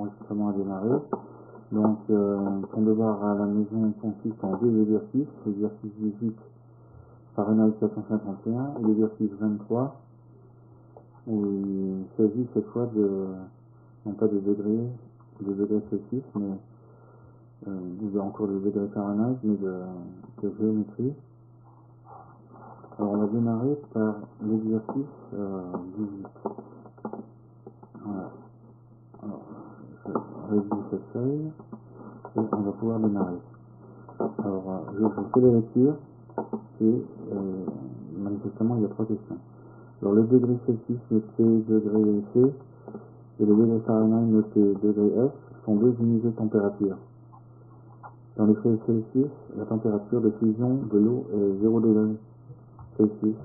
l'enregistrement a démarré. Donc, ton devoir à la maison consiste en 2 exercices. L'exercice 18, Fahrenheit 451, et l'exercice 23, où il s'agit cette fois non pas de degrés Celsius, mais en cours de degrés Fahrenheit, mais de géométrie. Alors, on va démarrer par l'exercice 18. Voilà. Alors, je réduis cette feuille et on va pouvoir démarrer. Alors, je fais les lectures et manifestement il y a 3 questions. Alors, le degré Celsius noté degré C et le degré Fahrenheit noté degré F sont 2 unités de température. Dans les feuilles Celsius, la température de fusion de l'eau est 0 degré Celsius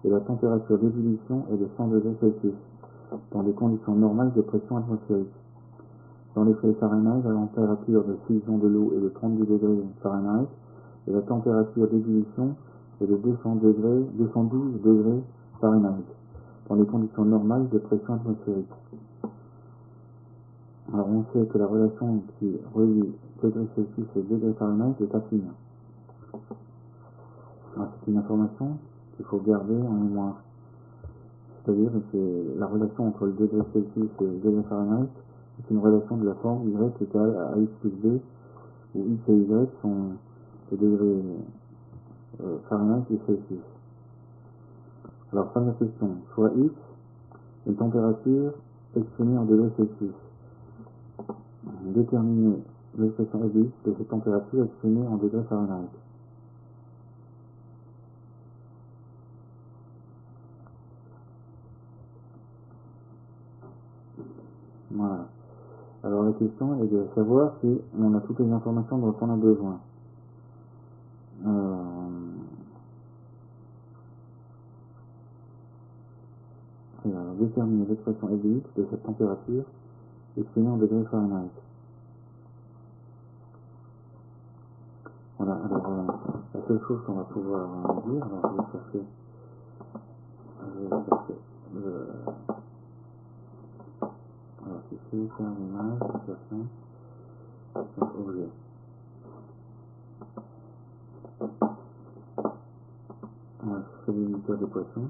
et la température d'ébullition est de 100 degrés Celsius dans des conditions normales de pression atmosphérique. Dans les feuilles Fahrenheit, la température de fusion de l'eau est de 32 degrés Fahrenheit et la température d'ébullition est de 212 degrés Fahrenheit dans les conditions normales de pression atmosphérique. Alors on sait que la relation qui relie degré Celsius et degré Fahrenheit est affine. C'est une information qu'il faut garder en mémoire. C'est-à-dire que la relation entre le degré Celsius et le degré Fahrenheit est une relation de la forme Y égale à X plus B, où X et Y sont les degrés Fahrenheit et Celsius. Alors, première question, soit X, une température exprimée en degrés Celsius. Déterminer l'expression EBX de cette température exprimée en degrés Fahrenheit. Voilà. Alors la question est de savoir si on a toutes les informations dont on a besoin. Alors, déterminer l'expression EBX de cette température exprimée en degrés Fahrenheit. Voilà, alors la seule chose qu'on va pouvoir dire, alors je vais chercher alors ici, faire l'image, insertion, donc objet. Voilà, c'est l'éditeur des poissons.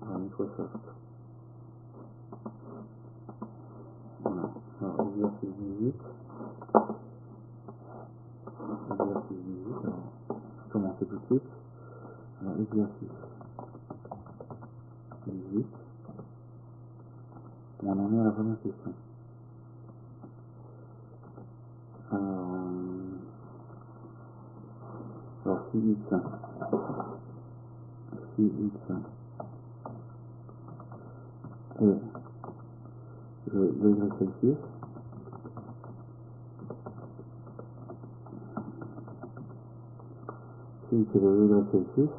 Alors Microsoft. Voilà, alors exercice 18. Exercice 18, alors je commence tout de suite. Alors exercice 18. On en est à la première question. Alors si X est le degré Celsius, si X est le degré Celsius,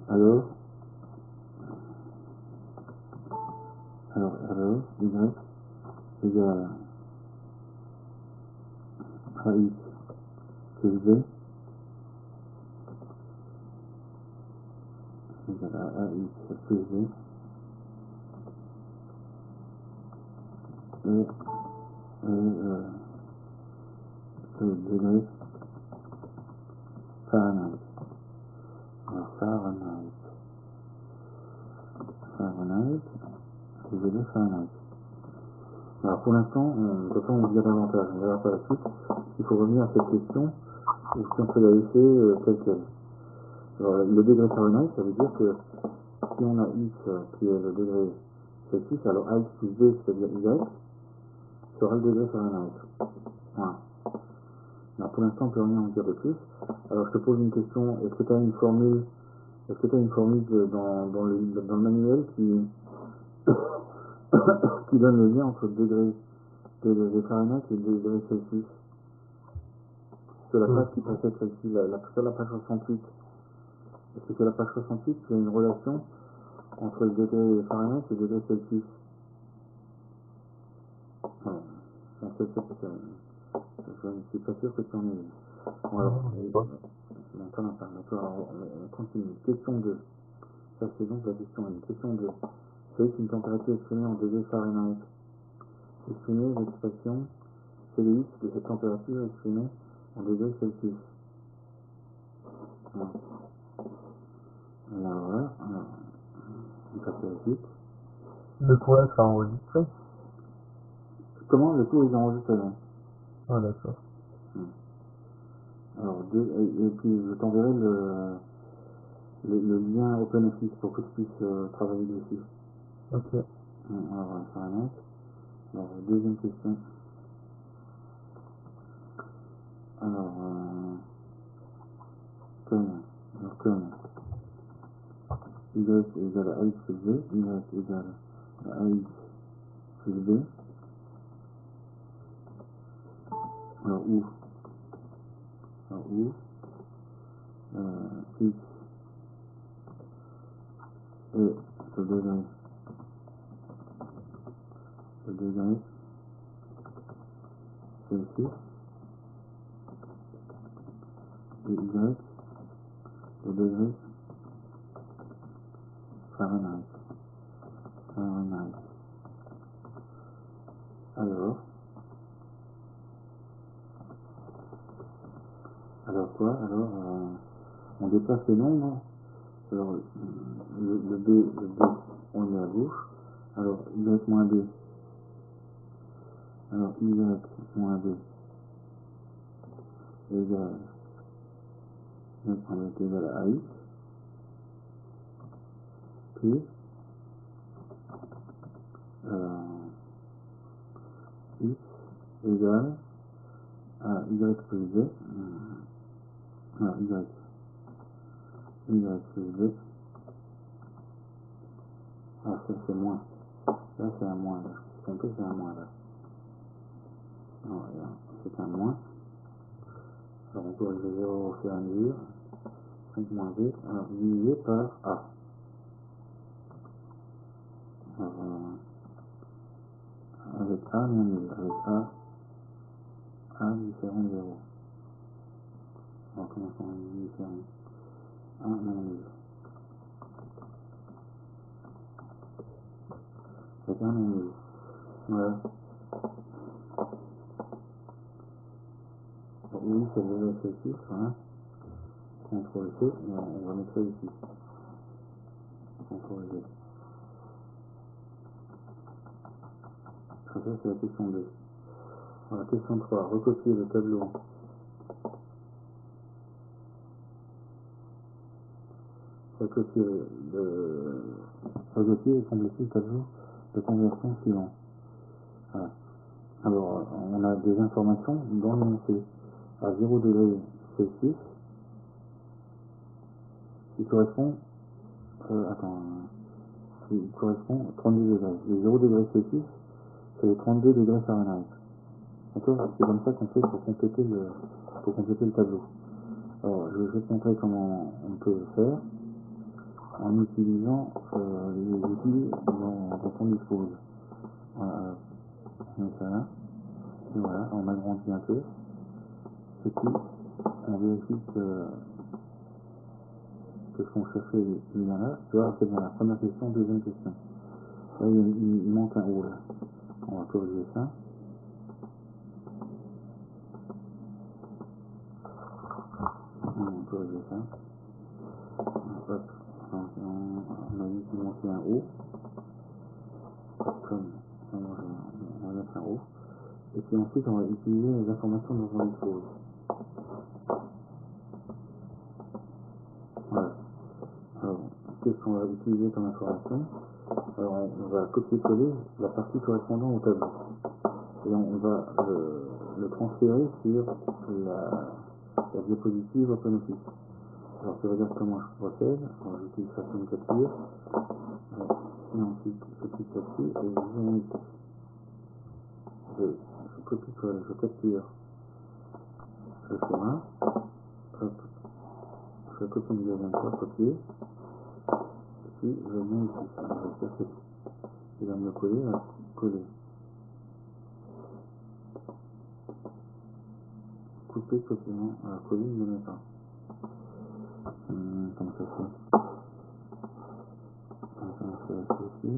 alors Y égale à X plus B égale à AX plus B et le degré Fahrenheit. Alors Fahrenheit, le degré Fahrenheit. Alors pour l'instant, de toute façon on va dire davantage, on verra par la suite. Il faut revenir à cette question, ou si on peut la laisser telle quelle. Alors le degré Fahrenheit, ça veut dire que si on a X qui est le degré Celsius, alors AX plus B, c'est-à-dire Y, sera le degré Fahrenheit. Voilà. Alors pour l'instant, on ne peut rien en dire de plus. Alors je te pose une question, est-ce que tu as une formule dans le manuel qui qui donne le lien entre le degré Fahrenheit et le degré Celsius? Sur la page qui précède celle-ci, sur la page 68. Est-ce que sur la page 68, il y a une relation entre le degré Fahrenheit et le degré Celsius? Voilà. Je ne suis pas sûr que tu en aies une. Bon, alors, t'en as pas. D'accord, on continue. Question 2. Ça, c'est donc la question 1. Question 2. C'est une température exprimée en degrés Fahrenheit. Exprimer l'expression CDX de cette température exprimée en degrés Celsius. Alors voilà, on passe à la suite. Le pourrait être enregistré. Comment le tout est enregistré là? Ah, d'accord. Alors, et puis je t'enverrai le lien OpenOffice pour que tu puisses travailler dessus. Ok. Alors, ça va mettre. Alors, deuxième question. Alors, comme y égale à ax plus b, y égale à ax plus b. Alors, où x est le degré Celsius et y le degré Fahrenheit. Alors quoi? Alors, on déplace les nombres. Alors, le b, on est à gauche. Alors, y moins b. Alors, y moins b égale, y moins b est égal à ax, puis, x égale à y plus b. Alors, y plus b. Ah, ça c'est moins. Là, c'est un moins, là. C'est un moins, là. Alors, là, c'est un moins. Alors, on corrige le 0 au fur et à mesure. 5 moins b, alors, divisé par a. Alors, avec a non nul, avec a différent de 0. Alors, comment ça on dit différent? A non nul. Avec a non nul. Voilà. Donc, oui, c'est le degré Celsius, voilà. CTRL C, et on va mettre ça ici. CTRL V. Ça, c'est la question 2. Voilà, question 3. Recopier le tableau. Recopier et compléter le tableau de conversion suivant. Voilà. Alors, on a des informations dans l'énoncé à 0 degré Celsius qui correspond, qui correspond à 32 degrés. Les 0 degrés Celsius, c'est les 32 degrés Fahrenheit. D'accord? C'est comme ça qu'on fait pour compléter le tableau. Alors, je vais te montrer comment on peut le faire en utilisant les outils dont on dispose. Voilà, alors, on met ça là, et voilà, on agrandit un peu, et puis on vérifie que ce qu'on cherchait est bien là. Tu vois, c'est bien la première question, deuxième question. Là, il manque un O là. On va corriger ça. On va corriger ça. Hop, on a dit qu'il manquait un O. Comme on va mettre un O. Et puis ensuite, on va utiliser les informations dont on dispose. Voilà. Alors, qu'est-ce qu'on va utiliser comme information? Alors, on va copier-coller la partie correspondant au tableau. Et on va le transférer sur la diapositive OpenOffice. Alors, tu regardes comment je procède. Alors, j'utilise façon de capture. Et ensuite, je clique là-dessus et je viens ici. Je copie-colle, je capture le schéma. Hop, je copie une deuxième fois, copier. Et puis, je viens ici. Alors, je vais faire ceci. Il va me le coller, là. Coller. Couper, copier, non. Alors, coller, il ne le met pas. Comment ça se fait? Comment ça se fait ici?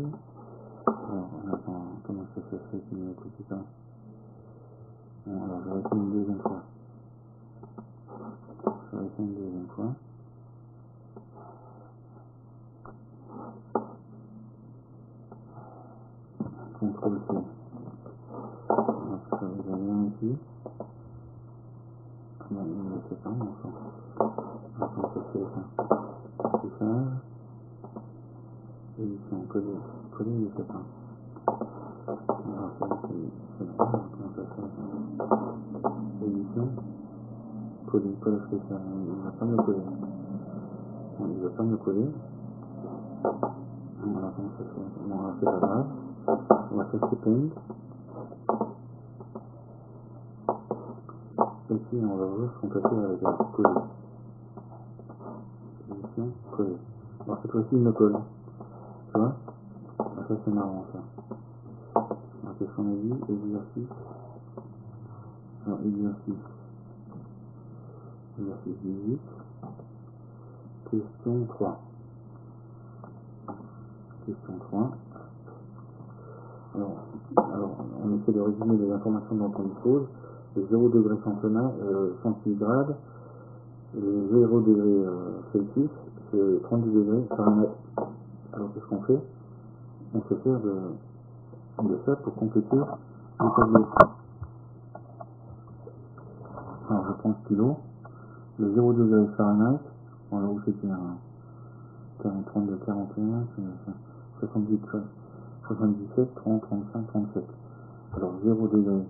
Alors, on attend, comment ça se ça se fait qu'il n'y a tout ça. Bon, alors je vais essayer une deuxième fois. Je vais essayer une deuxième fois. Contrôle C. Donc ça vous avez ici. Bon, il ne le fait pas, mais enfin. Attends, ça fait ça. Affichage. Édition, coller. Coller, il ne fait pas. Alors ça, c'est bon. Comment ça se fait? Édition. Coller, coller spécial. Il ne va pas me coller. Bon, il ne va pas me coller. Bon, alors comment ça se fait? Bon, alors c'est pas grave. On va tester Paint. Ici, on va voir ce qu'on peut faire avec un coller. Édition, coller. Alors cette fois-ci, il me colle. Tu vois? Alors ça, c'est marrant, ça. Alors qu'est-ce qu'on a dit? Exercice. Alors, exercice. Exercice 18. Question 3. Question 3. Alors, on essaie de résumer les informations dont on dispose. Le 0 degré centigrade, le 0 degré Celsius, c'est 30 degrés Fahrenheit. Alors, qu'est-ce qu'on fait? On se sert de ça pour compléter le tableau. Alors, je prends le stylo. Le 0 degré Fahrenheit, voilà où c'était un 32, 41, 78, 77, 30, 35, 37. Alors 0 degré,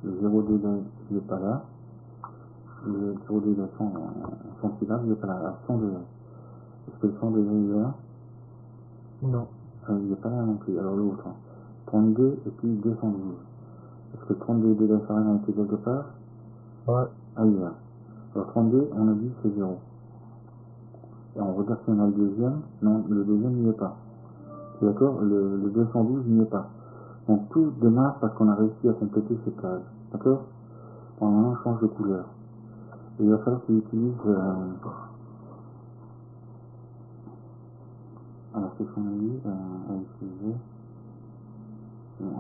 le 0 degré, il n'est pas là. Le 0 degré centigrade, il n'est pas là. Alors 100 degrés. Est-ce que le 100 degrés il est là? Non. Il n'est pas là non plus. Alors l'autre, 32 et puis 212. Est-ce que 32 degrés Fahrenheit est quelque part? Ouais. Ah, il est là. Alors 32, on a dit c'est 0. Et on regarde si on a le deuxième. Non, le deuxième n'y est pas. D'accord? Le 212 n'y est pas. Donc tout démarre parce qu'on a réussi à compléter ces cases. D'accord? Maintenant, on change de couleur. Et il va falloir qu'il utilise... alors, qu'est-ce qu'on a dit à utiliser? Bon,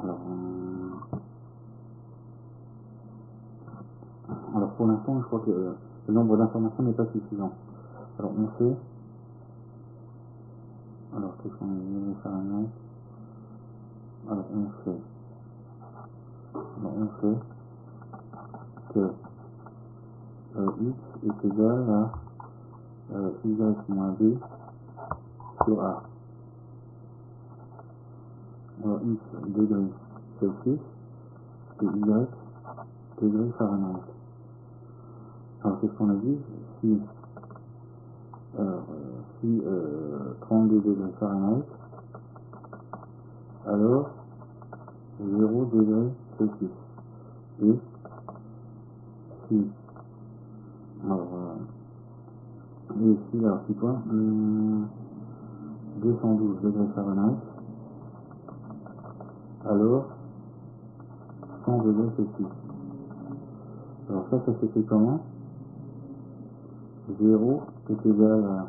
alors pour l'instant, je crois que le nombre d'informations n'est pas suffisant. Alors, on fait... Alors, qu'est-ce qu'on a dit? Fahrenheit. Alors, on fait que x est égal à y moins b sur a. Alors, x degrés Celsius et y degrés Fahrenheit. Alors, qu'est-ce qu'on a dit? Si 32 degrés Fahrenheit, alors 0 degrés Celsius. Et si, alors, et ici, alors c'est quoi? 212 degrés Fahrenheit, alors 100 degrés Celsius. Alors ça s'écrit comment? 0 est égal à,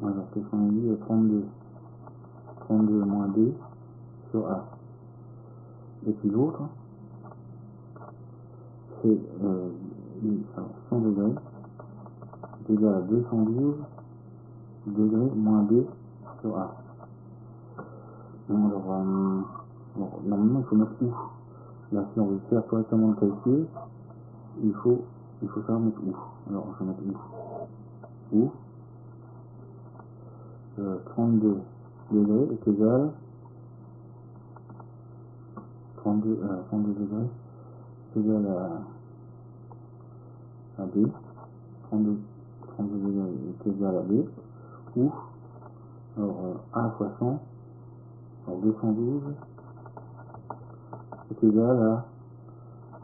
alors qu'est-ce qu'on a dit? 32 moins B sur A. Et puis l'autre, c'est 100 degrés est égal à 212 degrés moins B sur A. Bon, alors, bon, normalement, il faut mettre où? Là, si on veut faire correctement le calcul, il faut savoir mettre où. Alors, je vais mettre où? 32 degrés est égal 32 degrés est égal à B. 32 degrés est égal à B. Ou, alors, A fois 100, alors 212 est égal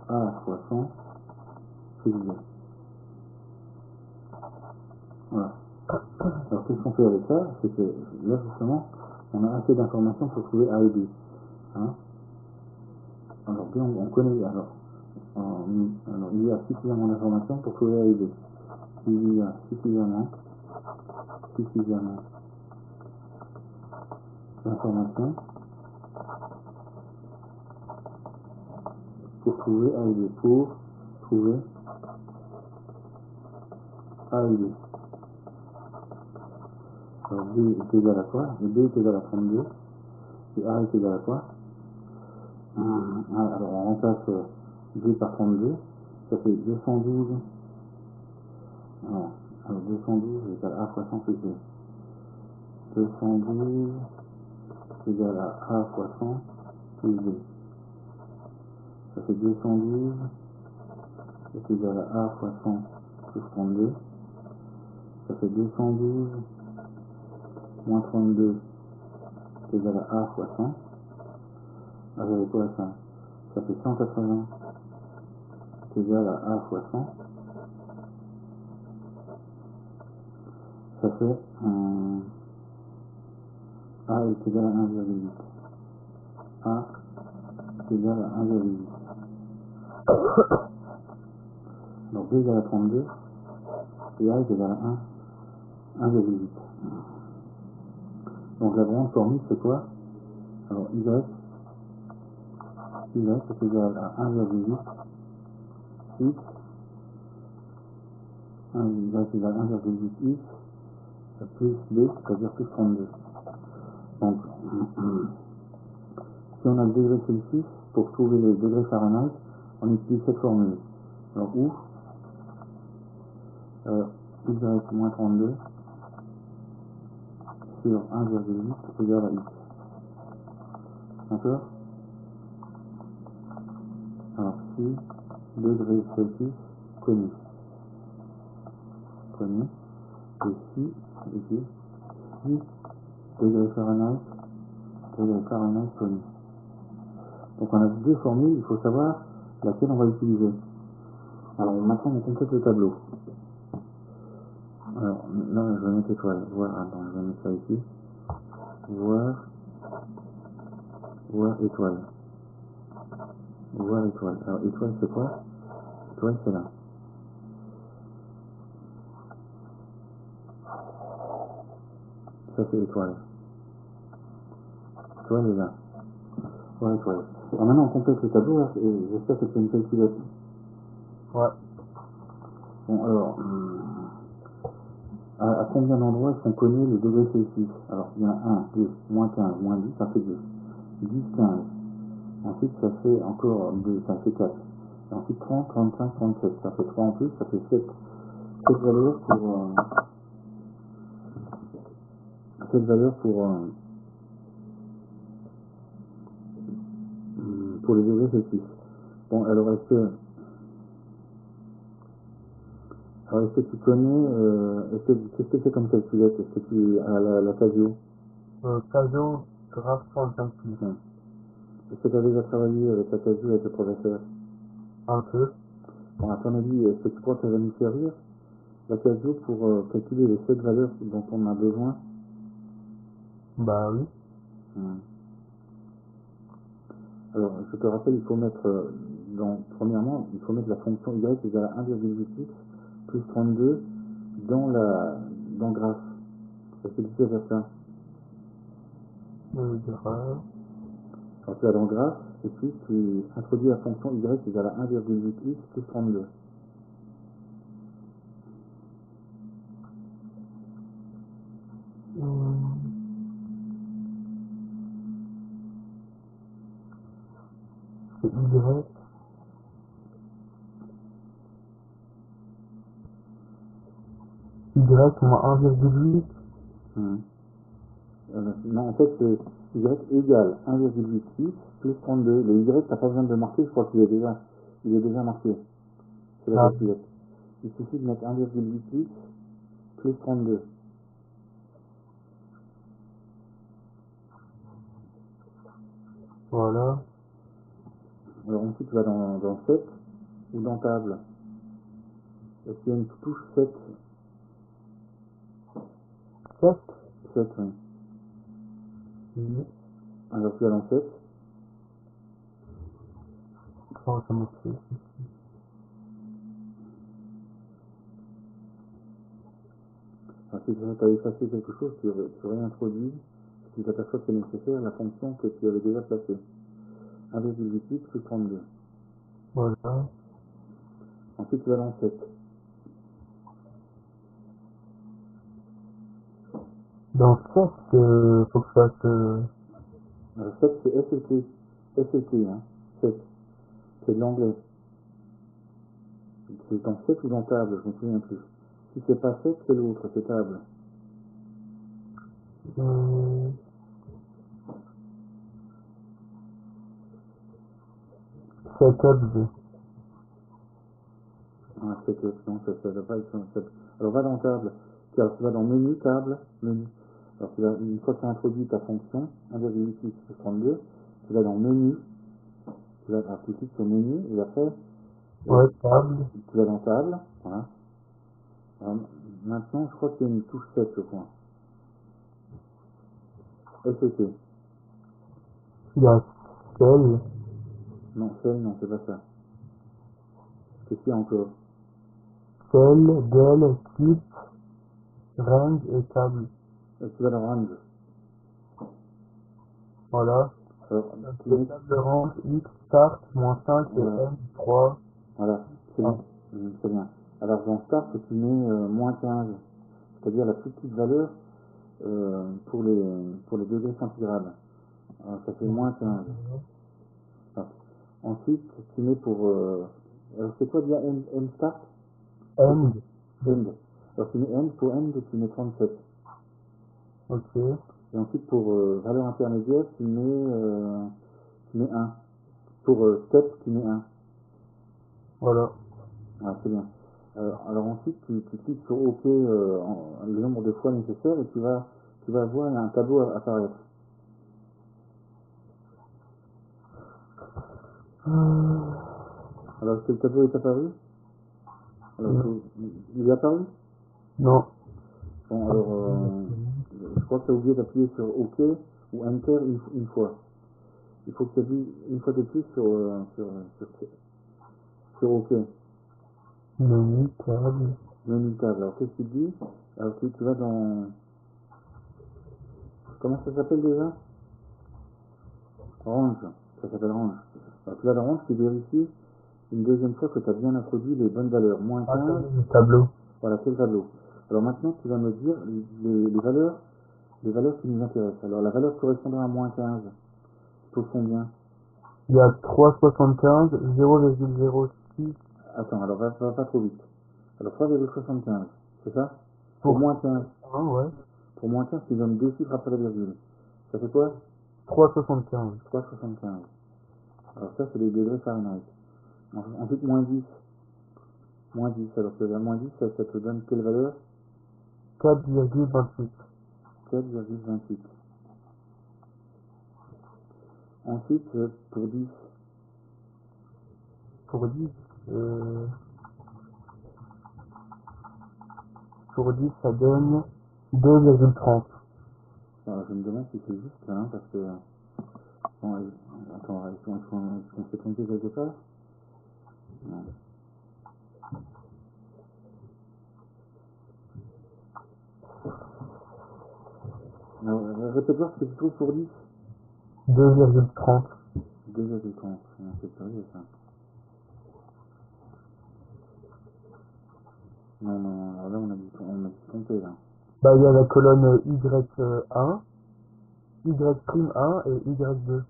à A fois 100 plus B. Voilà. Alors qu'est-ce qu'on fait avec ça? C'est que là justement, on a assez d'informations pour trouver A et B. Hein? Alors bien on connaît, alors il y a suffisamment d'informations pour trouver A et B. Il y a suffisamment d'informations pour trouver A et B. Pour trouver A et B. Alors B est égal à quoi? Et B est égal à 32. Et A est égal à quoi? Alors on remplace B par 32. Ça fait 212. Alors 212 égale A fois 100 plus B. 212 égale à A fois 100 plus B. Ça fait 212 est égal à A fois 100 plus 32. Ça fait 212 moins 32 est égal à A fois 100. Avec quoi ça? Ça fait 180 est égal à A fois 100. Ça fait A est égal à 1,8. A est égal à 1,8. Donc B égale à 32 et A est égal à 1,8. Donc la grande formule c'est quoi? Alors Y est égal à 1,8 x, Y est égal à 1,8 x plus B, c'est-à-dire plus 32. Donc si on a le degré Celsius, pour trouver le degré Fahrenheit, on utilise cette formule. Alors où Y moins 32 sur 1,8 égale à x. D'accord? Alors si degré Celsius connu, et si degré Fahrenheit connu. Donc on a deux formules, il faut savoir laquelle on va utiliser. Alors maintenant on complète le tableau. Alors là je vais mettre étoile, attends, je vais mettre ça ici. Voir étoile. Alors étoile c'est quoi? Étoile c'est là. Ça c'est étoile. Étoile est là. Voir étoile. Alors maintenant on complète le tableau là, et j'espère que c'est une calculette. Ouais. Bon alors, à combien d'endroits est-ce qu'on connaît le degré Celsius? Alors il y en a 1, 2, moins 15, moins 10, ça fait 2. 10, 15. Ensuite ça fait encore 2, ça fait 4. Et ensuite 30, 35, 37. Ça fait 3 en plus, ça fait 7. Cette valeur pour le degré Celsius. Bon alors est-ce que tu connais, qu'est-ce que c'est comme calculette? Est-ce que tu as la Casio? Casio, graphe 125 plus. Est-ce que tu as déjà travaillé avec la Casio avec le professeur? Un peu. Bon, à ton avis, est-ce que tu crois qu'elle va nous servir, la Casio, pour calculer les 7 valeurs dont on a besoin? Bah oui. Alors, je te rappelle, il faut mettre, premièrement, il faut mettre la fonction y égale à 1,8x plus 32 dans le graphe. Est-ce que tu sais faire ça? Graphe. Alors, tu vas dans le graphe, et puis tu introduis la fonction y égale à 1,8x plus 32. C'est Y. Y moins 1,8. Non, en fait, c'est y égale 1,8x plus 32. Le y, t'as pas besoin de le marquer, je crois qu'il est déjà marqué. C'est la calculette. Il suffit de mettre 1,8x plus 32. Voilà. Alors ensuite, tu vas dans 7 ou dans table. Est-ce qu'il y a une touche 7? 7. 7, oui. Alors tu vas dans 7. Oh, ça me fait. Alors si tu as effacé quelque chose, tu réintroduis, si tu t'aperçois que c'est nécessaire, la fonction que tu avais déjà placée. 1,8x plus 32. Voilà. Ensuite, tu vas dans 7. Dans 7, faut que je fasse... 7, c'est SLT. SLT, hein. 7. C'est de l'anglais. C'est dans 7 ou dans table, je me souviens plus. Si c'est pas 7, c'est l'autre, c'est table. euh, setup. Ah, 7, non, ça doit pas être sur 7. Alors, va dans table. Alors, tu vas dans menu, table, menu. Alors, une fois que tu as introduit ta fonction, 1,6 plus 32, tu vas dans menu. Alors, tu cliques sur menu, et après, Ouais, table. tu vas dans table. Voilà. Alors, maintenant, je crois qu'il y a une touche 7, je crois. SET. Il y a cell, Non, celle, non, c'est pas ça. Qu'est-ce qu'il y a encore? del, type, range et table. Tu vas dans range. Voilà. Alors, tu C'est mets, table range, x, start, moins 5 et voilà, n, 3. voilà, c'est Ah. bien. C'est bien. Alors, dans start, tu mets moins 15, c'est-à-dire la plus petite valeur pour les degrés centigrades. Alors, ça fait moins 15. Alors, ensuite, tu mets pour... alors, c'est quoi bien end start? End. End. Alors, tu mets end, pour end, tu mets 37. Ok. Et ensuite, pour valeur intermédiaire, tu mets 1. Pour step, tu mets 1. Voilà. Voilà, c'est bien. Alors ensuite, tu cliques sur OK le nombre de fois nécessaire et tu vas voir un tableau apparaître. Alors, est-ce que le tableau est apparu? Alors, Non. il est apparu? Non. Bon, alors, je crois que tu as oublié d'appuyer sur OK ou Enter une fois. Il faut que tu appuies une fois de plus sur OK. Menu, table. Menu table. Alors, qu'est-ce qu'il dit? Alors, tu vas dans... Comment ça s'appelle déjà? Range. Ça s'appelle range. Alors, tu vas dans range, tu vérifies une deuxième fois que tu as bien introduit les bonnes valeurs. Moins Ah, ça y 15, est, le tableau. voilà, c'est le tableau. Alors maintenant, tu vas me dire les valeurs qui nous intéressent. Alors la valeur correspondant à moins 15, tu trouves combien? Il y a 3,75, 0,06 Attends, alors va pas trop vite. Alors 3,75, c'est ça? Pour pour moins 15. 1, ouais. Pour moins 15, tu donnes deux chiffres après la virgule. Ça fait quoi? 3,75. 3,75. Alors ça, c'est les degrés Fahrenheit. Ensuite, moins 10. Moins 10. Alors que la moins 10, ça te donne quelle valeur? 4,28. 4,28. Ensuite, pour 10, Pour 10, euh, pour 10, ça donne 2,30. alors, je me demande si c'est juste là, hein, parce que... Bon, attends, est-ce qu'on s'est trompé quelque part? Non. Alors, répète-moi ce que tu trouves pour 10. 2,30. 2,30. C'est sérieux, ça. Non, non, alors là, on a dû se tromper, là. Bah, il y a la colonne Y1, Y'1 et Y2.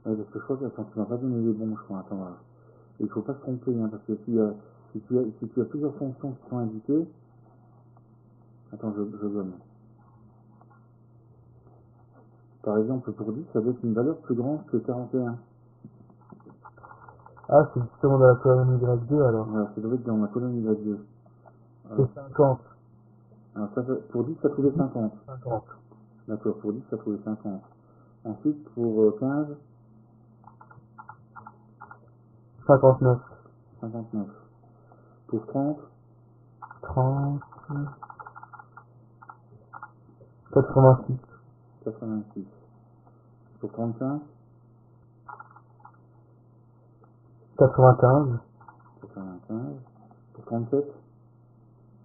Ouais, parce que je crois que, attends, tu m'as pas donné les bons, je crois. Attends, voilà. Il faut pas se tromper, hein, parce que si tu as plusieurs fonctions qui sont indiquées... Attends, je donne. Par exemple, pour 10, ça doit être une valeur plus grande que 41. Ah, c'est justement dans la colonne Y2 alors. Alors, ça doit être dans la colonne Y2. Alors, C'est 50. alors pour 10, ça trouvait 50. 50. D'accord, pour 10, ça trouvait 50. Ensuite, pour 15, 59. 59. Pour 30, 30. 86. 86. Pour 35, 95. 95. Pour 37,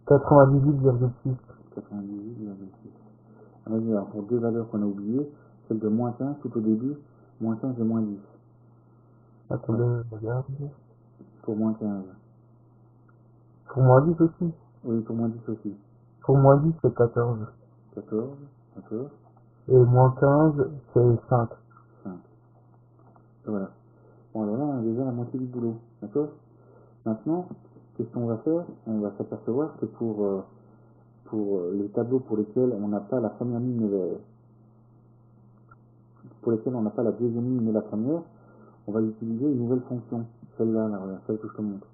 98,6. 98,6. Alors, pour deux valeurs qu'on a oubliées, celle de moins 15 tout au début, Moins 15 et moins 10. Attendez, je regarde. Pour moins 15. Pour moins 10 aussi. Oui, pour moins 10 aussi. Pour moins 10, c'est 14. 14, d'accord, Et moins 15, c'est 5. 5. Voilà. Bon, alors là, on a déjà la moitié du boulot. D'accord. Maintenant, qu'est-ce qu'on va faire? On va s'apercevoir que pour les tableaux pour lesquels on n'a pas la première ligne, pour lesquels on n'a pas la deuxième ligne mais la première, on va utiliser une nouvelle fonction. Celle-là, là, regarde, celle que je te montre.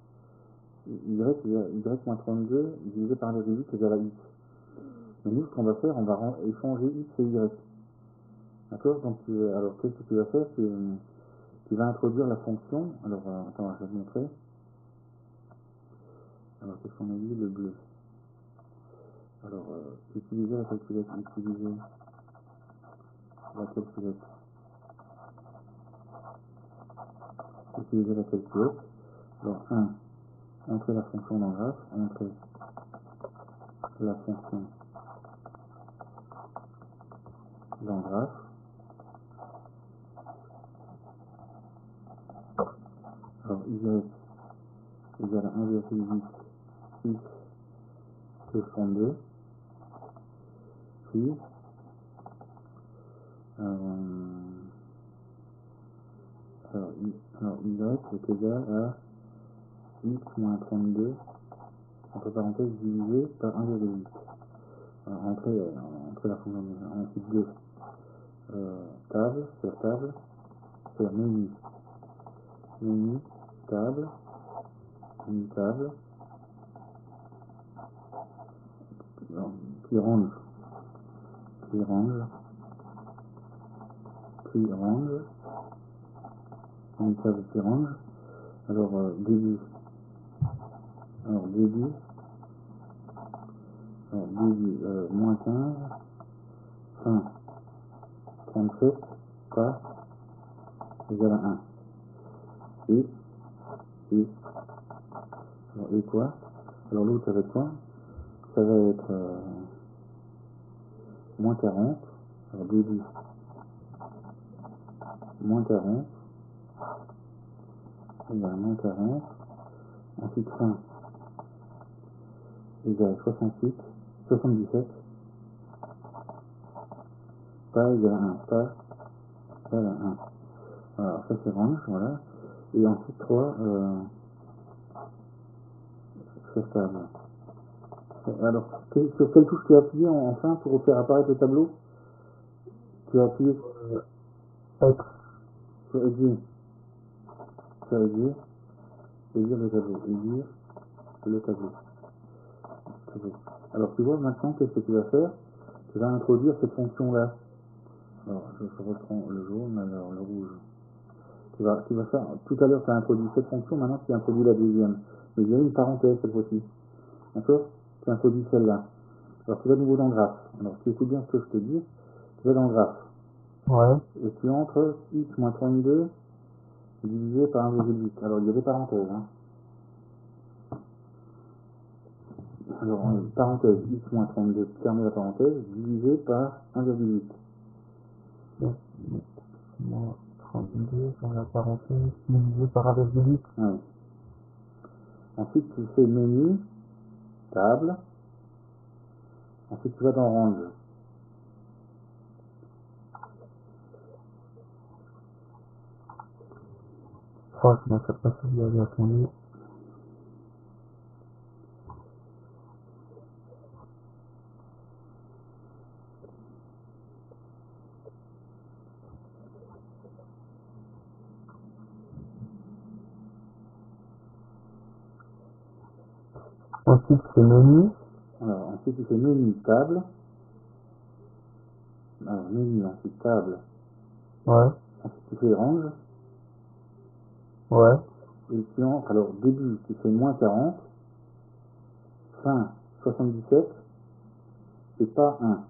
Y-32 divisé par 1,8 égale à x. Mais nous, ce qu'on va faire, on va échanger x et y. D'accord. Donc, alors, qu'est-ce que tu vas faire? Tu vas introduire la fonction. Alors, attends, je vais te montrer. Alors, qu'est-ce qu'on a dit? Le bleu. Alors, utiliser la calculette. Utiliser la calculette. Utiliser la calculette. Alors, 1. Entrer la fonction dans le graphe. Entrer la fonction dans le graphe. Alors, y égale à 1,8 x plus 32. Puis, alors, y est égal à x moins 32, entre parenthèses, divisé par 1,8. Alors, entrer la fonction, ensuite 2. Table, sur menu, table, alors, qui range, une table qui range, alors début, moins 15, fin, 37, pas, égale à 1. Et, alors, et quoi? Alors l'autre, ça va être quoi? Ça va être moins 40, alors début, moins 40, égale moins 40, ensuite fin, égale 77, pas égale à 1, pas égale à 1. Alors ça c'est range, voilà. Et ensuite 3, sur table. Alors, sur quelle touche tu as appuyé enfin pour faire apparaître le tableau? Tu as appuyé X. sur aiguille. Sur aiguille, aiguille le tableau. Aiguille le tableau. Alors tu vois maintenant qu'est-ce que tu vas faire? Tu vas introduire cette fonction-là. Alors je reprends le jaune, alors le rouge. Tu vas faire, tout à l'heure tu as introduit cette fonction, maintenant tu introduis la deuxième. Mais il y a une parenthèse cette fois-ci. D'accord? Tu introduis celle-là. Alors tu vas de nouveau dans le graphe. Alors tu écoutes bien ce que je te dis. Tu vas dans le graphe. Ouais. Et tu entres x moins 32 divisé par 1,8. Alors il y a des parenthèses. Hein. Alors parenthèse x moins 32, fermez la parenthèse, divisé par 1,8. Moins 32 dans la parenthèse, divisé par 1,8. Ouais. Ensuite tu fais menu, table. Ensuite tu vas dans range. Franchement, ça passe bien à son lit. Ensuite, c'est menu. Alors ensuite tu fais menu, table. Alors menu, ensuite table. Ouais. Ensuite tu fais range. Ouais. Et tu entres, alors début tu fais moins 40. Fin 77. Et pas 1.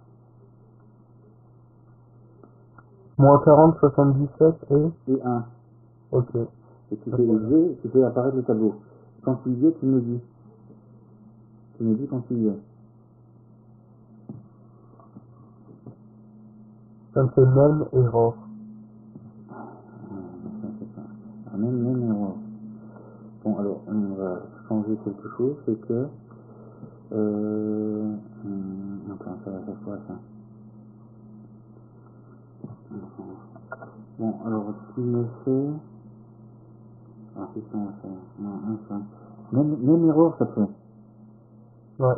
Moins 40, 77 Et 1. Ok. Et tu fais les G, tu fais apparaître le tableau. Quand tu y es, tu me dis. Tu me dis quand tu y es. Ça me fait même erreur. changer quelque chose, c'est que... attends, ça va faire quoi ça? Bon, alors, ce qu'il me fait... Alors, qu'est-ce qu'on va faire? Non, enfin... Même erreur, ça peut. Ouais.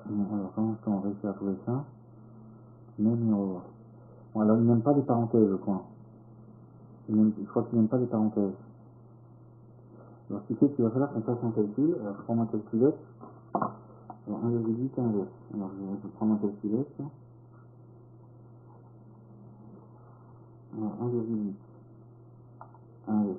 Bon, alors, comment est-ce qu'on réussit à trouver ça? Même erreur. Bon, alors, il n'aime pas les parenthèses, je crois. Je crois qu'il n'aime pas les parenthèses. Alors, ce qui fait qu'il va falloir qu'on fasse un calcul. Alors, je prends ma calculette. Alors, 1,8 inverse. Alors, je prends ma calculette. Alors, 1,8 inverse.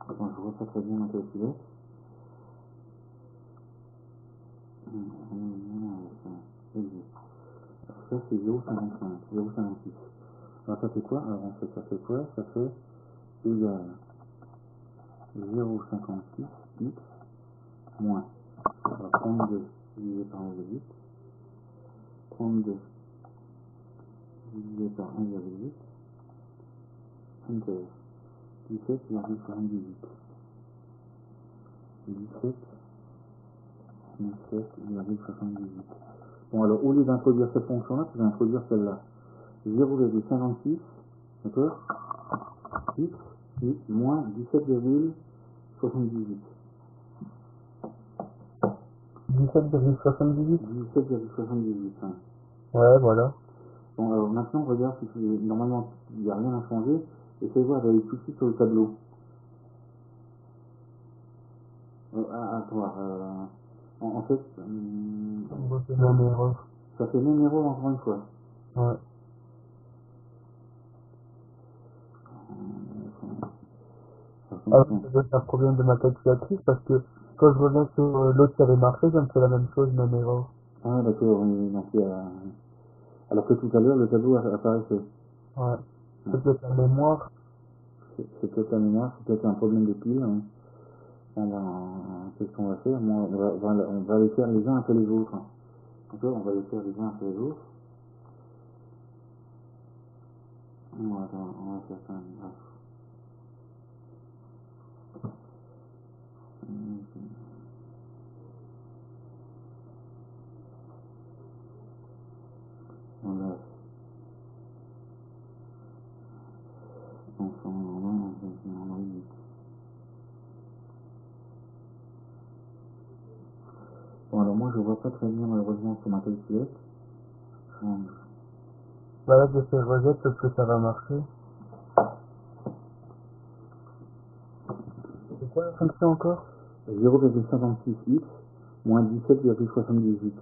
Attends, je vois pas très bien ma calculette. Alors, ça, c'est 0,55. 0,56. Alors, ça fait quoi? Alors, en fait, ça fait quoi? Ça fait égal 0,56 x moins. Alors, 32 divisé par 1,8. 32 divisé par 1,8. Enter. 17,78. 17,78. Bon, alors, au lieu d'introduire cette fonction-là, tu vas introduire celle-là. 0,56, d'accord? X, moins 17,78. 17,78. 17,78. Hein. Ouais, voilà. Bon, alors maintenant, regarde si normalement, il n'y a rien à changer. Essaye de voir d'aller tout de suite sur le tableau. Attends, en fait, Bon, c'est même erreur. ça fait même erreur encore une fois. Ouais. Ah, ça doit être un problème de ma calculatrice parce que quand je reviens sur l'autre qui avait marché, ça me fait la même chose, même erreur. Ah, d'accord, oui, donc alors que tout à l'heure, le tableau apparaissait. Ouais. C'est peut-être la mémoire. C'est peut-être la mémoire, c'est peut-être un problème de pile. Hein. Qu'est-ce qu'on va faire? Moi, on va les faire les uns après les autres. D'accord? On va les faire les uns après les autres. On va faire ça. Voilà. Bon, alors moi, je vois pas très bien, malheureusement, sur ma calculette. Bah là, j'ai fait reset parce que ça va marcher. C'est quoi la fonction encore? 0,56x moins 17,78.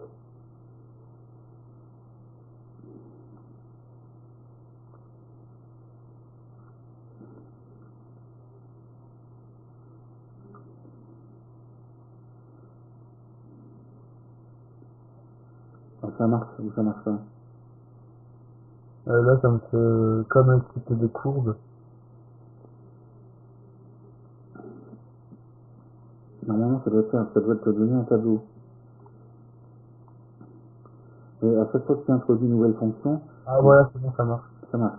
Ça marche ou ça marche pas? Là, ça me fait comme un type de courbe. Normalement, ça doit te donner un tableau. Et à chaque fois que tu introduis une nouvelle fonction, Ah voilà, c'est bon, ça marche. ça marche.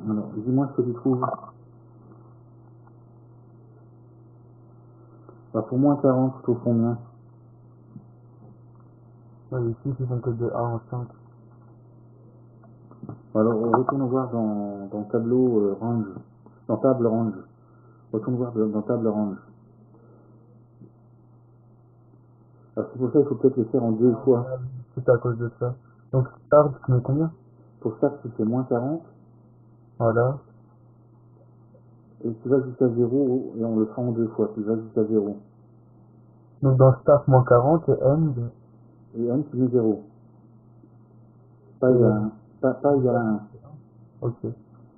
Alors, dis-moi ce que tu trouves. Alors, pour moins 40, tu trouves combien? Ouais, ici, ils sont que de 1 en 5. Alors, retourne voir dans tableau range. Dans table range. Retourne voir dans table range. Alors, c'est pour ça qu'il faut peut-être le faire en deux fois. C'est à cause de ça. Donc, start, tu mets combien? Pour ça, tu fais moins 40. Voilà. Et tu vas jusqu'à 0 et on le fera en deux fois. Tu vas jusqu'à 0. Donc, dans start, moins 40 et end. Et n, tu mets 0. Pas égal à 1. Pas égal à 1. Ok.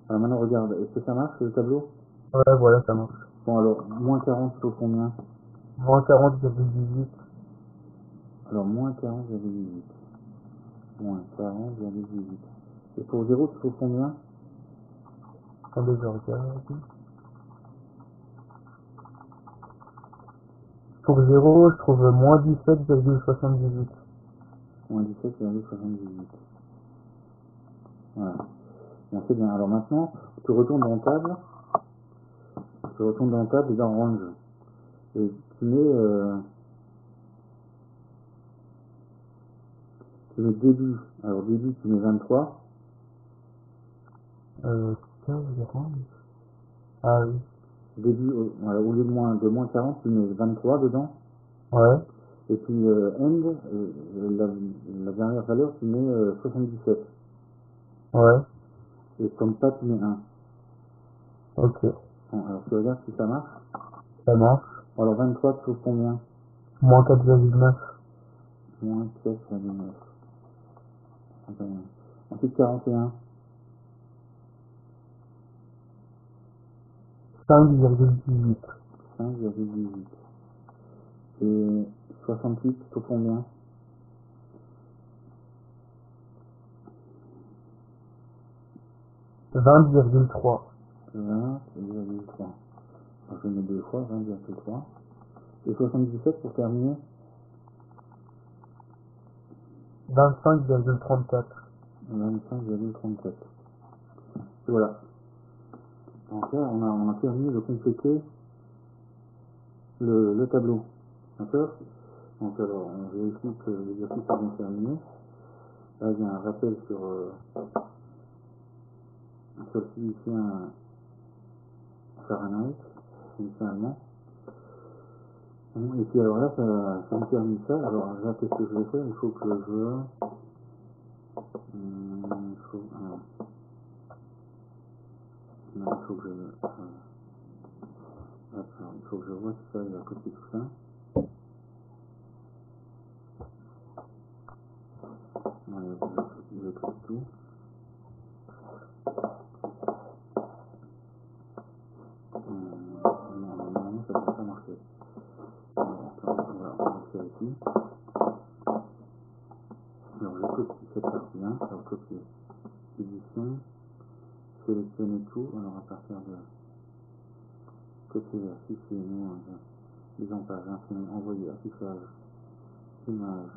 Alors maintenant, regarde. Est-ce que ça marche, le tableau? Ouais, voilà, ça marche. Bon, alors, moins 40, tu trouves combien? Moins 40,18. Alors, moins 40,8. moins 40,18. Et pour 0, tu trouves combien? Attendez, je regarde. Pour 0, je trouve moins 17,78. Moins 17,78. Voilà. Bon, c'est bien. Alors maintenant, tu retournes dans table. Tu retournes dans table et dans range. Et tu mets début. Alors début, tu mets 23. 15, ah oui. Début, voilà, au lieu de moins 40, tu mets 23 dedans. Ouais. Et puis end, la dernière valeur, tu mets 77. Ouais. Et comme ça, tu mets 1. Ok. Bon, alors tu regardes si ça marche. Ça marche. Alors 23, tu trouves combien? Moins 4,9. Moins 4,9. Ensuite 41. 5,18. 5,18. Et 68, tu trouves combien? 20,3. 20,3. Alors je mets deux fois, 20,3. Et 77 pour terminer? 25,34. 25,37. Et voilà. Donc là, on a terminé de compléter le tableau. D'accord? Donc alors, on vérifie que l'exercice est bien terminé. Là, il y a un rappel sur le physicien Fahrenheit, physicien allemand. Et puis alors là, ça me termine ça. Alors là, qu'est-ce que je vais faire? Il faut que il faut que je vois si ça va à côté de tout ça. Allez, je copie tout. Normalement, ça ne peut pas marcher. Alors, voilà, on va faire ici. Alors, je copie cette partie-là. Alors, copier. Édition. Sélectionner tout. Alors, à partir de copier vers fichier, nuage, mise en page, imprimer, envoyer, affichage, image.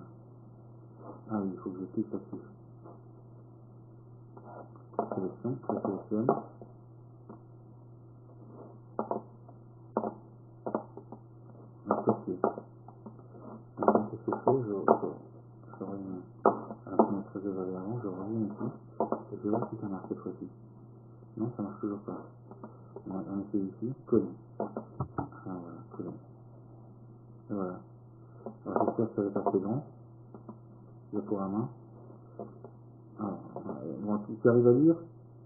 Ah oui, il faut que je clique là-dessus. Sélection, je sélectionne. Alors, copier. Alors, qu'est-ce que je fais? Je reviens à la fenêtre que j'avais avant, je reviens ici. Et je vais voir si ça marche cette fois-ci. Non, ça marche toujours pas. On essaie ici, coller. Ah voilà, coller. Et voilà. Alors j'espère que ça va être assez long. Je pour la main. Alors, bon, tu arrives à lire?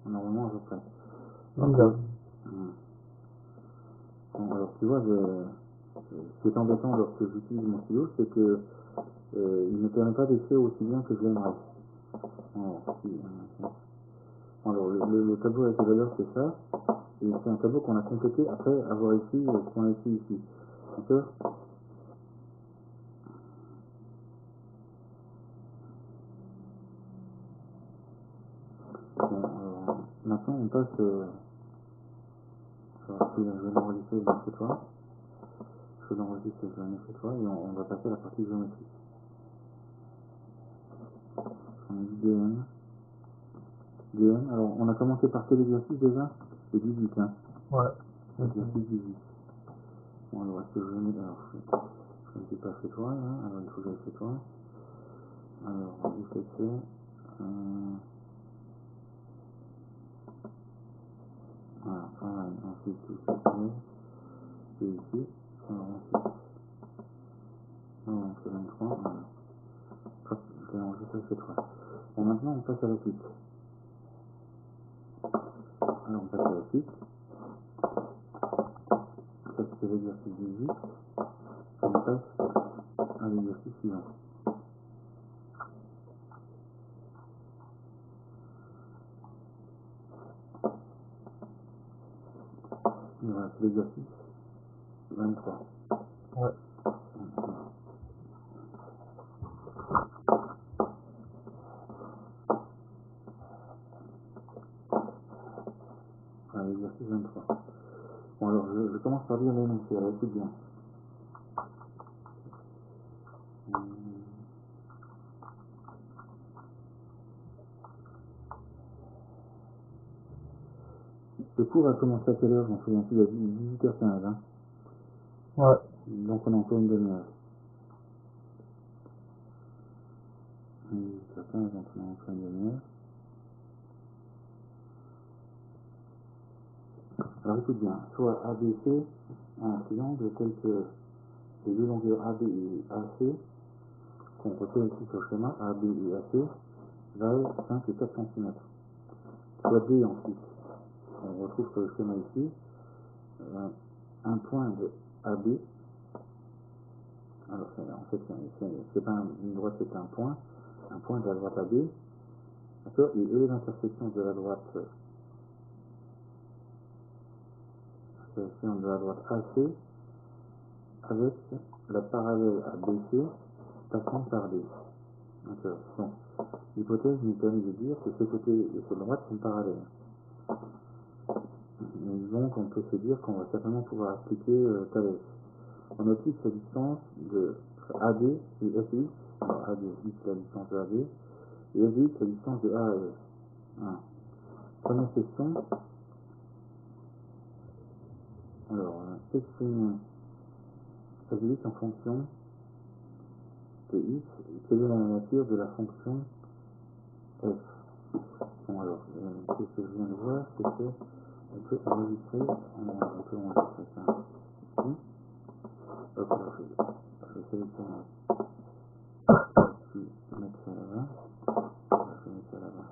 Normalement, je ferai. Oui, Bon, alors tu vois, ce qui est embêtant lorsque j'utilise mon stylo, c'est que il ne permet pas d'écrire aussi bien que je l'aimerais. Alors, le tableau avec les valeurs, c'est ça. Et c'est un tableau qu'on a complété après avoir écrit ce qu'on a écrit ici. D'accord? Bon, alors, maintenant on passe. Alors, je vais l'enregistrer chez toi. Je vais l'enregistrer chez toi et on va passer à la partie géométrie. On a dit DM. DM, alors on a commencé par quel exercice déjà? Le 18, hein? Ouais. Exercice 18. Bon, alors est-ce que je mets. Alors, je ne suis pas chez toi, là. Alors il faut que j'aille chez toi. Alors, ICC. Voilà, pareil. Ensuite, ICC. Et ici. Alors ensuite. Alors, on fait 23. Voilà. Hop, je vais enregistrer chez toi. Bon, maintenant on passe à la suite. Alors on passe à la suite. Ça c'était l'exercice 18. On passe à l'exercice suivant. Il reste l'exercice 23. Ouais. 23. Bon, alors, je commence par lire l'énoncé, alors écoute bien. Le cours a commencé à quelle heure? Je m'en souviens plus, il y a 18h15, hein. Ouais. Donc on a encore une demi-heure. 18h15, donc on a encore une demi-heure. Alors écoute bien, soit ABC a un triangle tel que les deux longueurs AB et AC, qu'on retrouve ici sur le schéma, AB et AC, valent 5 et 4 cm. Soit D ensuite, on retrouve sur le schéma ici, un point de AB, alors en fait c'est pas une droite, c'est un point de la droite AB, d'accord, et E l'intersection de la droite AC avec la parallèle à BC passant par D. D'accord. Donc, l'hypothèse nous permet de dire que ce côté et cette droite sont parallèles. Et donc, on peut se dire qu'on va certainement pouvoir appliquer Thalès. On applique la distance de AD et FX. Alors, AD, X la distance de AD, et FX la distance de A à E. Voilà. Première question. Alors, exprimer FX en fonction de X, quelle est la nature de la fonction F? Bon, alors, qu'est-ce que je viens de voir, c'est que on peut enregistrer ça. Ici. Hop, alors je sélectionne ici, mettre ça là-bas. Je vais mettre ça là-bas.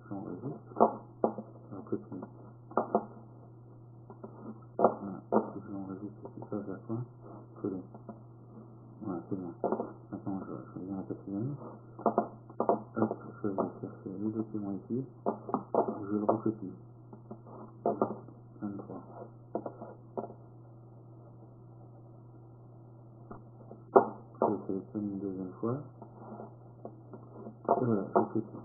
J'enregistre. Alors, continue. Voilà, si je l'enregistre ici, ça va quoi? Coller. Voilà, c'est bien. Maintenant, je viens à la quatrième. Hop, je vais chercher le document ici. Je le recopie. 23. Je sélectionne une deuxième fois. Et voilà, je copie.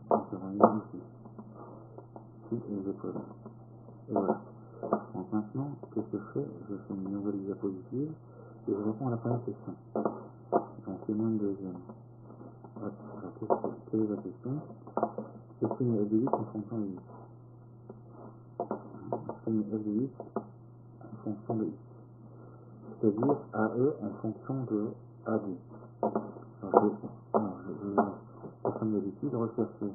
Donc, je reviens ici. Ici, et je colle. Et voilà. Donc maintenant, qu'est-ce que je fais? Je fais une nouvelle diapositive et je réponds à la première question. Donc c'est moins une deuxième. Hop, alors quelle est la question? Exprimer f de x en fonction de x. Exprimer f de x en fonction de x. C'est-à-dire AE en fonction de AD. Alors je vais, comme d'habitude, rechercher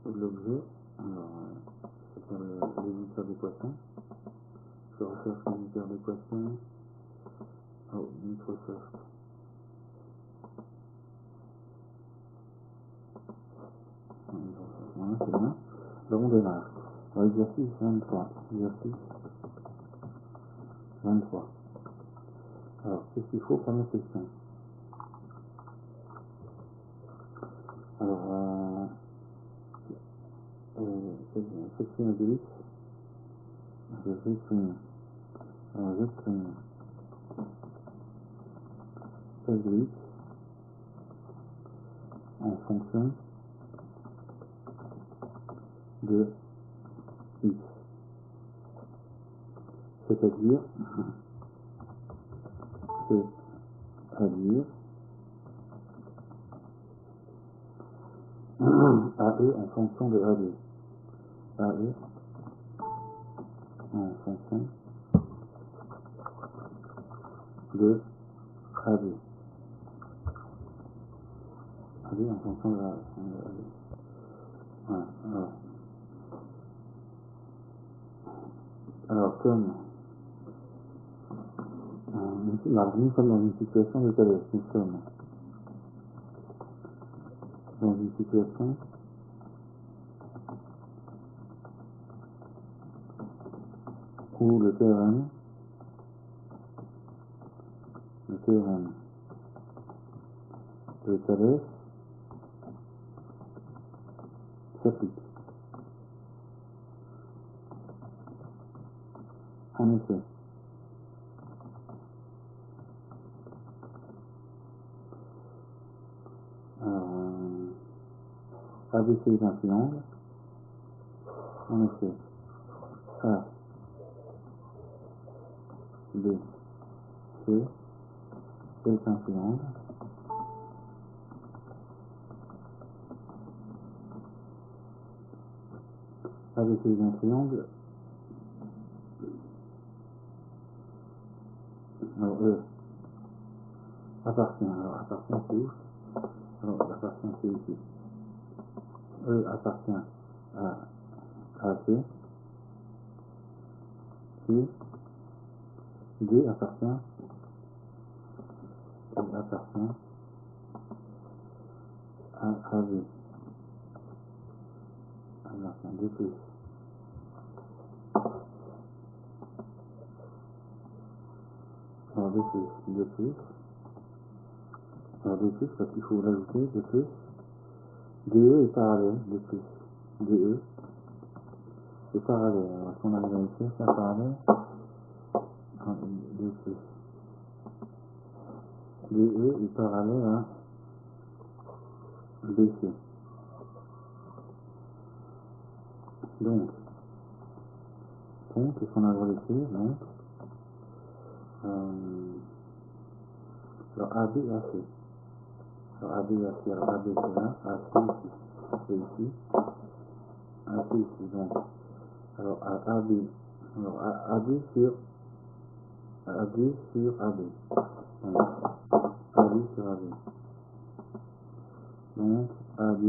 l'objet. Alors, c'est l'éditeur d'équation. Je recherche l'éditeur d'équation. Oh, Microsoft. Voilà, c'est bien. Alors on démarre. Alors, exercice 23. Exercice 23. Alors, qu'est-ce qu'il faut? Première question. Alors, section de x, j'exprime. Alors, j'exprime f de x en fonction de x. C'est-à-dire AE en fonction de AD. AE en fonction de AD. AD en fonction de AD. Voilà. Alors comme nous sommes dans une situation de Thalès, nous sommes dans une situation où le théorème de Thalès s'applique. En effet, ABC est un triangle. En effet, A, B, C est un triangle. ABC est un triangle. Alors, E appartient. Alors, appartient, c'est où? Alors, appartient, c'est ici. E appartient à AC. Et D appartient à AB. Alors, D plus. Alors, D plus. Alors, D plus, parce qu'il faut l'ajouter, D plus. DE est parallèle, D plus. DE est parallèle. Alors, est-ce qu'on arrive à écrire ça parallèle? D plus. DE est parallèle à BC. Donc, est-ce qu'on a le droit d'écrire? Donc, alors AB et AC. Alors AB et AC, alors AB c'est là, AC ici, c'est ici, AC ici, donc, alors AB, alors AB sur AB, donc AB sur AB, donc AB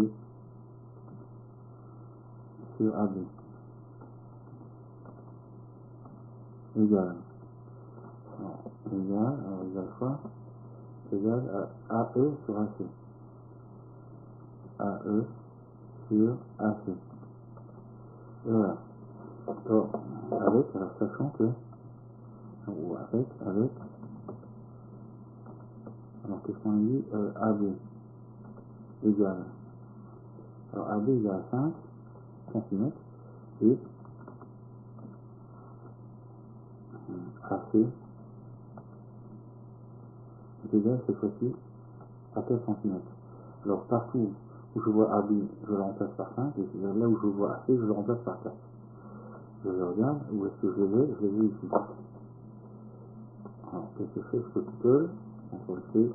sur AB, égal, alors égal quoi? Égal à AE sur AC, AE sur AC, et voilà. Alors, alors sachant que, ou avec, alors qu'est-ce qu'on dit? AB égale, alors AB égale 5 cm et AC est égal cette fois-ci à 4 cm. Alors partout où je vois AB, je le remplace par 5, et là où je vois AC, je le remplace par 4. Je le regarde, où est-ce que je l'ai ici. Alors qu'est-ce que je fais? Je peux coller, CTRL C,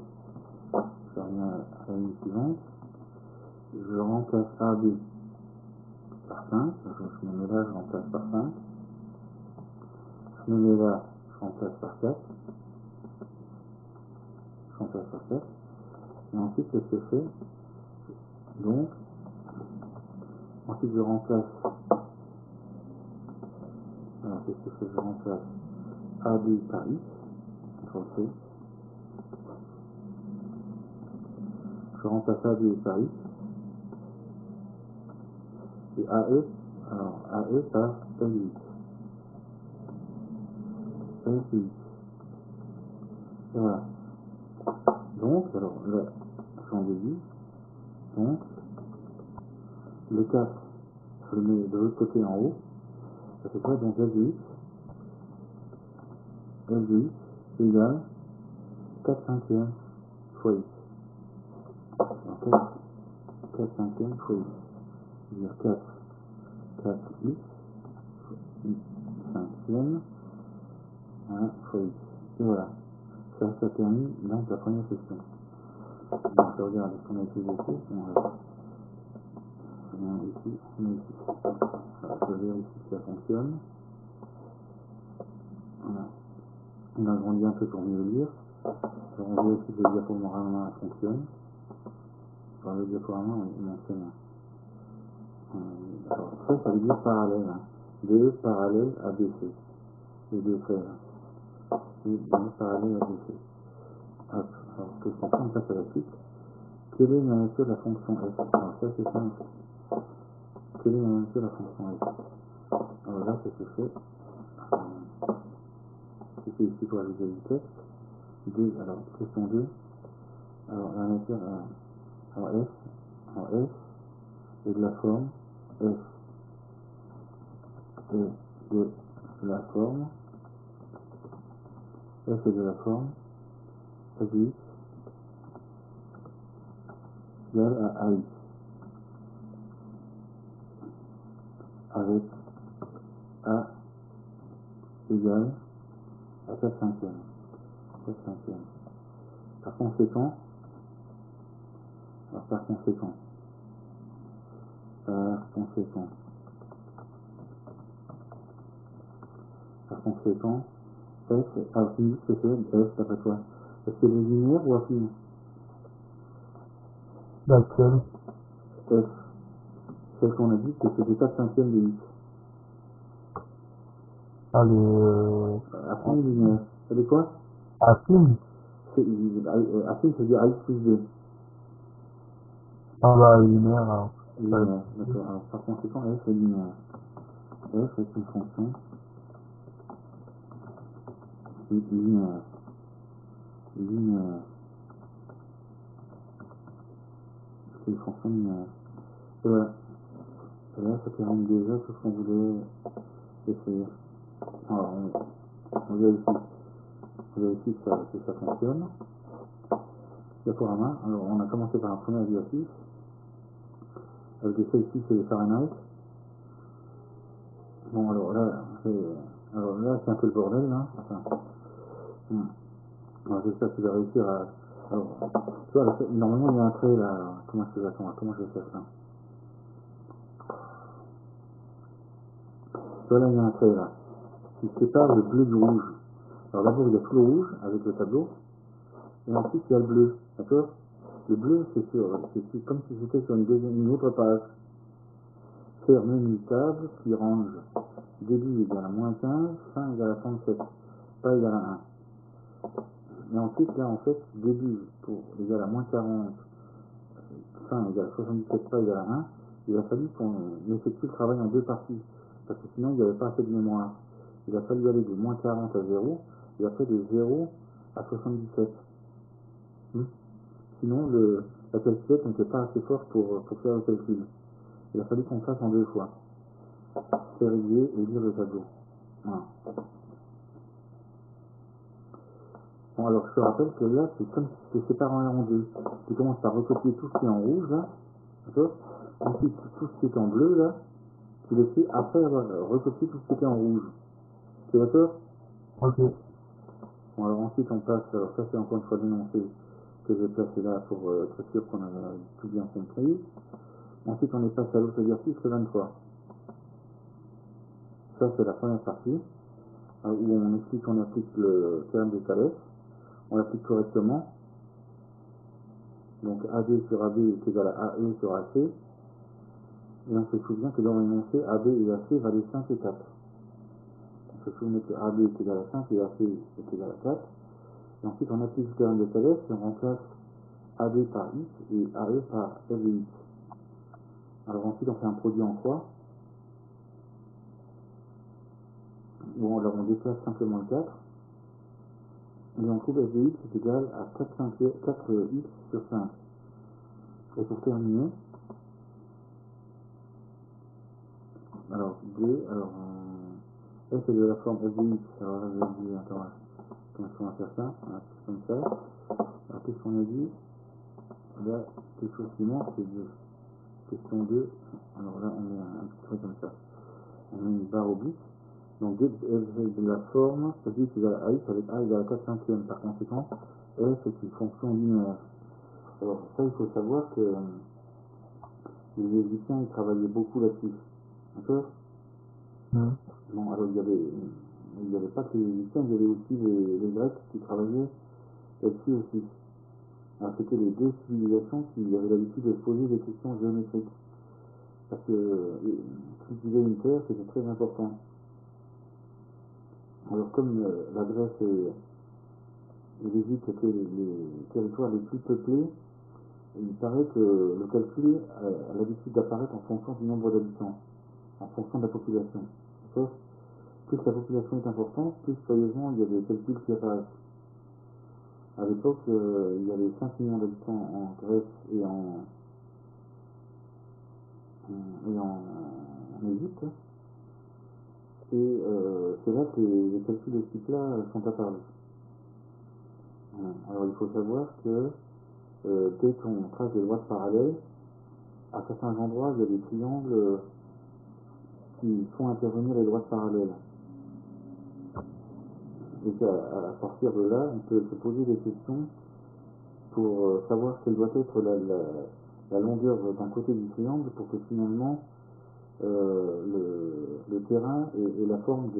je reviens à la ligne suivante, je remplace AB par 5, je me mets là, je remplace par 5, je me mets là, je remplace par 4, et ensuite qu'est-ce que je fais? Donc, ensuite je remplace, alors qu'est-ce que je fais? Je remplace AB par X, CTRL C, je remplace AB par X, et AE, alors AE par L8, et voilà. Donc, alors là, j'en déduis, donc, le 4, je le mets de l'autre côté en haut, ça fait quoi? Donc L8 égale 4 cinquièmes fois X. Donc 4 cinquièmes fois X. C'est-à-dire 4X, cinquième, voilà, fois X. Et voilà. Ça termine donc la première question. Donc je regarde ce qu'on a écrit ici. On a ici. Alors, je vérifie que ça fonctionne. Voilà. On a grandi un peu pour mieux lire. Alors on vérifie que le diaporama fonctionne. Alors le diaporama, on n'en sait rien. Alors ça veut dire parallèle. Hein. DE parallèle à BC. Les deux traits là. Et DE parallèle à BC. Hop. Alors question 5, on passe à la suite. Quelle est la nature de la fonction f? Alors ça c'est simple. Quelle est la nature de la fonction f? Alors là, qu'est-ce que je fais? C'était ici pour ajouter du texte. Alors, question 2. Alors, la nature, alors F est de la forme, F est de la forme, F est de la forme, Fx égale à AX. avec A égale à 4 cinquièmes. 4 cinquièmes. Par conséquent, par conséquent, F, affine, c'est F, d'après toi. Est-ce que c'est linéaire ou affine? Laquelle? F, celle qu'on a dit que c'était 4 cinquièmes de 8. Allez, Affine ou linéaire? Ça dit quoi? affine? Affine, c'est-à-dire AX plus B. Ah bah, linéaire, alors. Linéaire, d'accord. Alors, par conséquent, F est linéaire. F est une fonction linéaire. Linéaire. C'est une fonction linéaire. Et voilà. Et là, ça termine déjà tout ce qu'on voulait essayer. Alors, on vérifie que ça fonctionne. Diaporama. Alors, on a commencé par un premier exercice. Avec des ici, c'est les Fahrenheit. Bon, alors là, c'est un peu le bordel, là. Enfin, alors, j'espère que tu vas réussir à... Alors, tu vois, normalement, il y a un trait, là. Comment je vais faire ça? Tu vois, là, il y a un trait, là, qui sépare le bleu du rouge. Alors, d'abord, il y a tout le rouge, avec le tableau. Et ensuite, il y a le bleu, d'accord? Le bleu, c'est comme si c'était sur une autre page. Faire menu table qui range début égale à moins 15, fin égale à 37, pas égale à 1. Et ensuite, là, en fait, début pour égale à moins 40, fin égale à 77, pas égale à 1, il a fallu qu'on effectue le travail en deux parties. Parce que sinon, il n'y avait pas assez de mémoire. Il a fallu aller de moins 40 à 0, et après de 0 à 77. Sinon, la calculette n'était pas assez forte pour faire le calcul. Il a fallu qu'on fasse en deux fois. Vérifier et lire le tableau. Voilà. Bon, alors je te rappelle que là, c'est comme si tu sépares en deux. Tu commences par recopier tout ce qui est en rouge, là, d'accord? Ensuite, tout ce qui est en bleu, là, tu le fais après avoir recopié tout ce qui est en rouge. Tu es d'accord? Ok. Bon, alors ensuite, on passe, alors ça c'est encore une fois l'énoncé que j'ai placé là pour être sûr qu'on a tout bien compris. Ensuite, on est passé à l'autre exercice, le 23. Ça, c'est la première partie, où on explique qu'on applique le théorème de Thalès. On l'applique correctement. Donc AD sur AB est égal à AE sur AC. Et on se souvient que dans l'énoncé, AB et AC valent 5 et 4. On se souvient que AB est égal à 5 et AC est égal à 4. Et ensuite, on applique le théorème de Thalès et on remplace AB par X et AE par L et X. Alors ensuite, on fait un produit en croix. Bon, alors on déplace simplement le 4. Et on trouve F de X est égal à 4X sur 5. Et pour terminer, alors D, alors F est de la forme F de X. Alors là, je vais dire, attends, comment est-ce qu'on va faire ça? Voilà, c'est comme ça. Alors qu'est-ce qu'on a dit? Là, quelque chose qui manque, c'est 2. Question 2. Alors là, on met un petit truc comme ça. On met une barre oblique. Donc F est de la forme F de X égale à X avec A égale à 4 cinquièmes. Par conséquent, F est une fonction linéaire. Alors ça, il faut savoir que les Égyptiens, ils travaillaient beaucoup là-dessus. D'accord? Bon, alors il y avait pas que les Égyptiens, il y avait aussi les Grecs qui travaillaient là-dessus aussi. Alors c'était les deux civilisations qui avaient l'habitude de poser des questions géométriques. Parce que cultiver une terre, c'était très important. Alors comme la Grèce et l'Égypte étaient les territoires les plus peuplés, il paraît que le calcul a l'habitude d'apparaître en fonction du nombre d'habitants, en fonction de la population. D'accord? Plus la population est importante, plus sérieusement il y a des calculs qui apparaissent. À l'époque, il y avait 5 millions d'habitants en Grèce et en Égypte. Et c'est là que les calculs de ce type-là sont apparus. Alors il faut savoir que dès qu'on trace des droites parallèles, à certains endroits, il y a des triangles qui font intervenir les droites parallèles. Et à partir de là, on peut se poser des questions pour savoir quelle doit être la longueur d'un côté du triangle pour que finalement le terrain ait la forme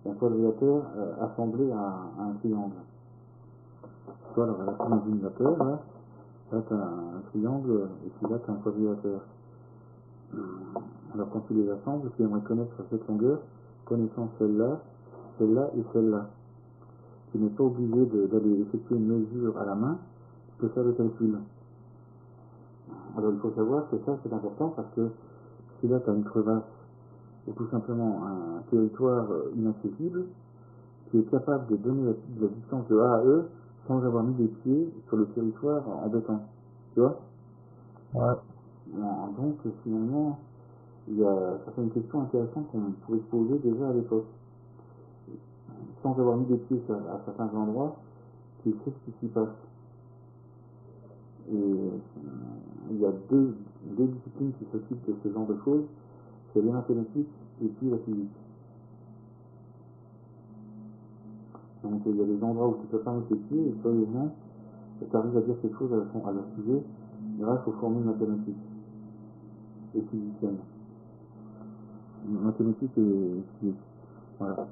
d'un quadrilatère assemblé à un triangle. Soit alors, là, dans une vapeur, là tu as un triangle, et puis là, tu as un quadrilatère. Alors, quand tu les assembles, tu aimerais connaître cette longueur, connaissant celle-là et celle-là. Tu n'es pas obligé d'aller effectuer une mesure à la main, tu peux faire le calcul. Alors, il faut savoir que ça, c'est important parce que si là, tu as une crevasse, ou tout simplement un territoire inaccessible, qui est capable de donner la distance de A à E sans avoir mis des pieds sur le territoire en béton. Tu vois? Ouais. Donc, finalement, ça fait une question intéressante qu'on pouvait se poser déjà à l'époque. Sans avoir mis des pieds à certains endroits, tu sais ce qui s'y passe. Et il y a deux disciplines qui s'occupent de ce genre de choses, c'est les mathématiques et puis la physique. Donc il y a des endroits où tu ne peux pas mettre tes pieds et sérieusement, tu arrives à dire quelque chose à leur sujet grâce aux formules mathématiques et physiciennes. Mathématiques et physique. Voilà.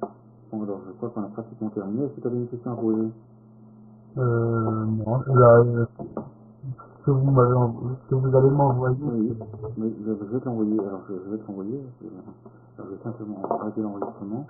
Bon, alors je crois qu'on a pratiquement terminé. Est-ce que tu avais une question à poser? Non, que vous allez m'envoyer. Oui, mais je vais te l'envoyer. Alors je vais te l'envoyer. Alors je vais simplement arrêter l'enregistrement.